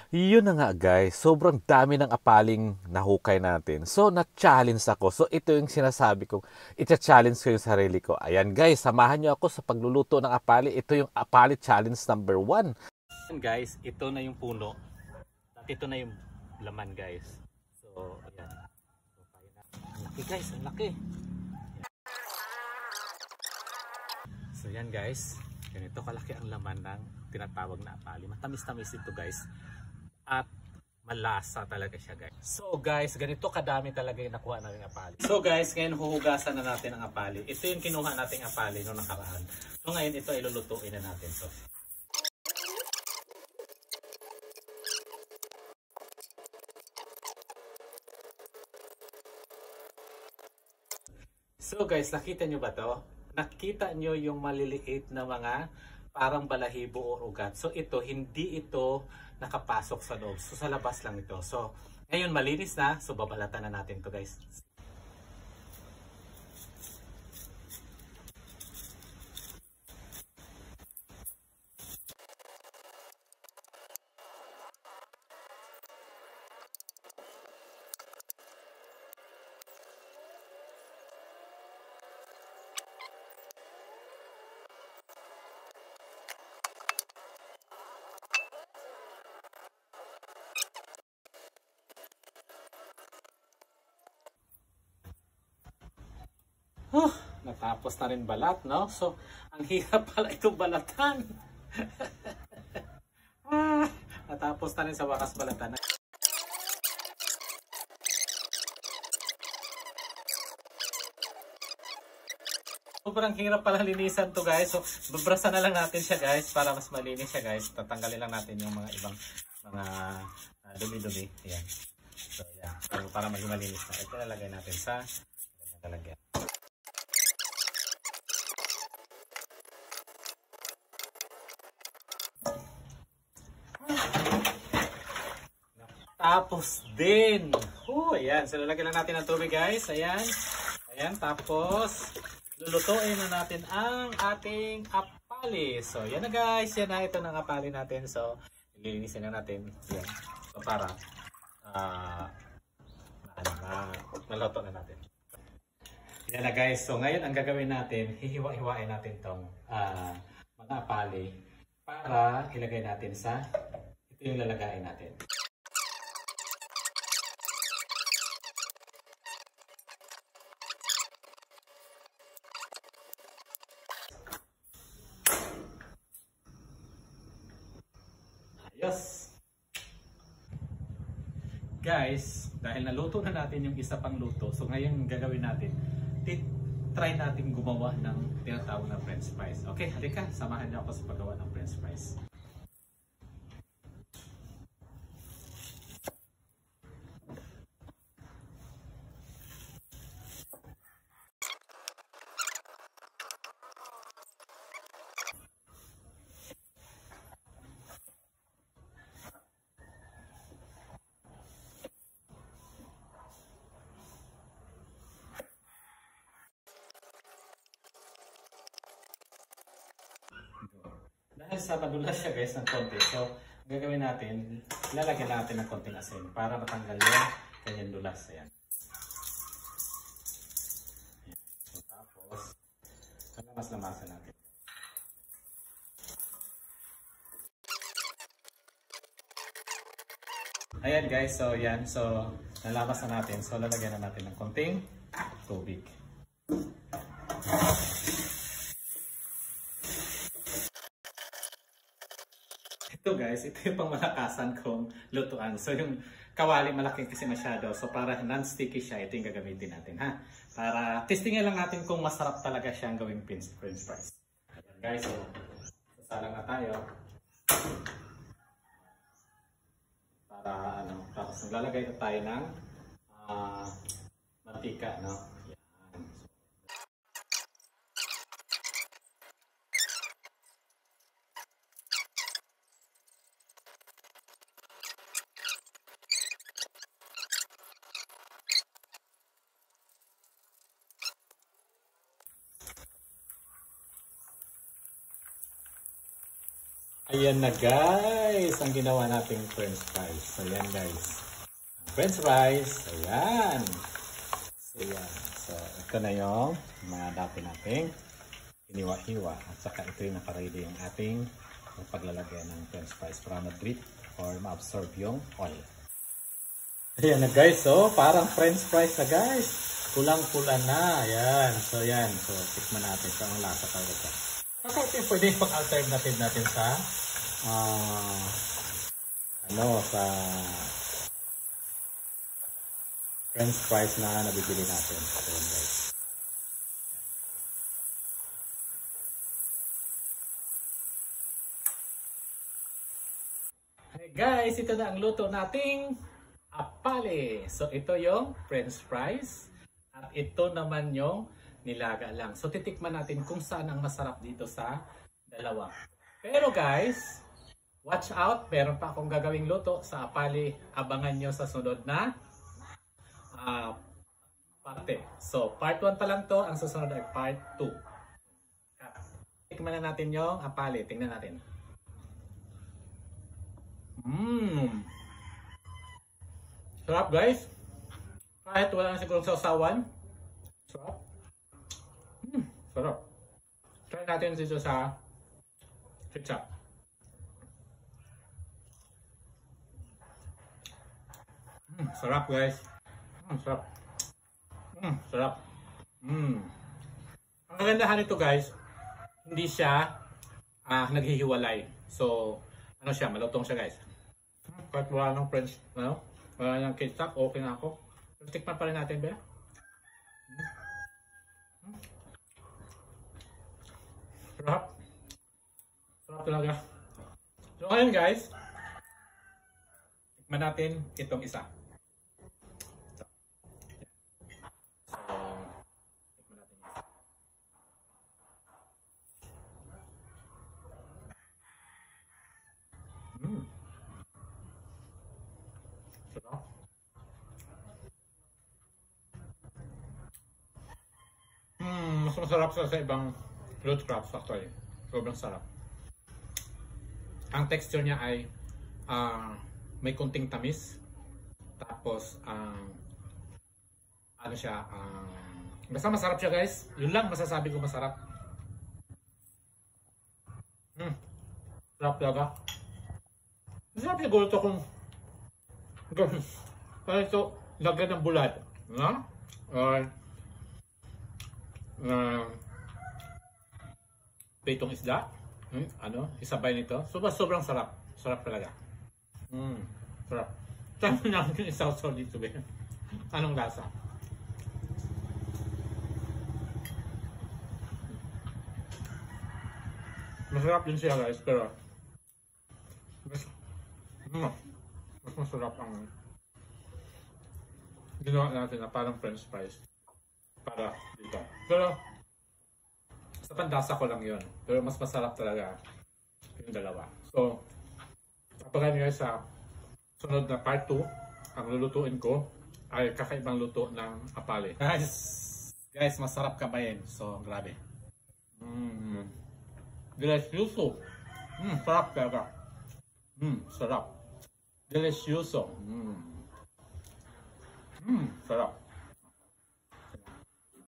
Yun na nga guys, sobrang dami ng apaling nahukay natin. So, na-challenge ako. So, ito yung sinasabi kong, ita-challenge ko yung sarili ko. Ayan guys, samahan nyo ako sa pagluluto ng apali. Ito yung apali challenge number 1. Ayan guys, ito na yung puno. At ito na yung laman guys. So, ayan. So, kaya na. Ang laki guys, ang laki. So, yan guys. Ganito kalaki ang laman ng tinatawag na apali. Matamis-tamis ito guys. At malasa talaga siya guys. So guys, ganito kadami talaga yung nakuha natin apali. So guys, ngayon huhugasan na natin ang apali. Ito yung kinuha nating apali noong nakaraan. So ngayon ito ilulutuin na natin to. So guys, nakita nyo ba to? Nakita nyo yung maliliit na mga parang balahibo o ugat. So ito, hindi ito nakapasok sa loob. So sa labas lang ito. So ngayon malinis na. So babalatan na natin to guys. Natapos na rin balat, no? So, ang hirap pala itong balatan. Natapos na rin sa wakas balatan. Sobrang hirap pala linisan to guys. So, babrasan na lang natin siya guys para mas malinis siya guys. Tatanggalin lang natin yung mga ibang mga dumi-dumi. Ayan. So, yeah. So, para maging malinis na. Ito nalagay natin sa lalagyan. Tapos din. Ayan. So, lalagyan lang natin ng tubig guys. Ayan. Ayan. Tapos, lulutuin na natin ang ating apali. So, yan na guys. Yan na. Ito ng apali natin. So, ililinisin na natin. Yan. So, para maluto na natin. Yan na guys. So, ngayon ang gagawin natin, hihiwa-hiwain natin tong mga apali para ilagay natin sa ito yung lalagayin natin. Yes. Guys, dahil naluto na natin yung isa pang luto, so ngayon gagawin natin, try natin gumawa ng tinatawag na french fries. Okay, halika, samahan niyo ako sa paggawa ng french fries. Dahil sa madulas siya guys ng konti, so gagawin natin, lalagyan natin ng konting asin para matanggal yung kanyang dulas. Ayan. Ayan. So, tapos, lamas-lamasan natin. Ayan guys, so yan, so nalamas na natin, so lalagyan na natin ng konting tubig. Ito guys, ito yung pangmalakasan kong lutuan. So yung kawali malaki kasi masyado. So para non-sticky siya, ito yung gagamitin natin ha. Para testingin lang natin kung masarap talaga siyang gawing french fries. Ayan guys, so sasalang na tayo. Para tapos naglalagay na tayo ng mantika, no? Ayan na guys, ang ginawa nating french fries. So yan guys. French fries. Ayan. So yan. So ito na yung mga dati nating hiniwa-hiwa. At saka ito yung nakaready yung ating paglalagyan ng french fries para ma-drip or ma-absorb yung oil. Ayan na guys. So parang french fries na guys. Pulang-pula na. Ayan. So yan. So tikman natin kung ang lasa talaga ito. Kasi ito yung pwede pag-alternative natin sa sa french fries na nabibili natin. So, guys. Hey guys, ito na ang luto nating apale. So ito yung french fries at ito naman yung nilaga lang. So titikman natin kung saan ang masarap dito sa dalawa. Pero guys, watch out, meron pa akong gagawing luto sa apale. Abangan nyo sa sunod na parte. So part 1 pa lang to, ang susunod ay part 2. Tikman na natin yung apale. Tingnan natin. Sarap guys. Kahit wala na siguro sa usawan. Sarap. Sarap. Try natin dito sa ketchup. Sarap guys. Sarap. Sarap. Ang kagandahan nito guys, hindi siya naghihiwalay. So, ano siya, malutong siya guys. Kahit wala ng french, wala ng ketchup, okay na ako. Pero tikman pa rin natin, ba? Sarap. Sarap talaga. So ngayon guys, tikman natin itong isa. So, tikman natin isa. Sarap. Mas masarap sa ibang fruit crops actually. Sobrang sarap. Ang texture niya ay may kunting tamis. Tapos ano siya, basta masarap siya guys. Yun lang masasabi ko, masarap. Sarap talaga. Masarap siguro ito kung para ito lagyan ng bulad, no? Or pritong isda, isabay nito. Sobrang sarap. Sarap talaga. Sarap. Tama na natin isaw-saw dito, be. Anong lasa? Masarap din siya guys, pero mas masarap ang ginawa natin na parang french fries para dito. Pero sa pandasa ko lang yun. Pero mas masarap talaga yung dalawa. So, abangan nyo sa sunod na part 2. Ang lulutuin ko ay kakaibang luto ng apale. Guys, masarap kabayin. So, grabe. Delicioso. Sarap talaga. Sarap. Delicioso. Sarap.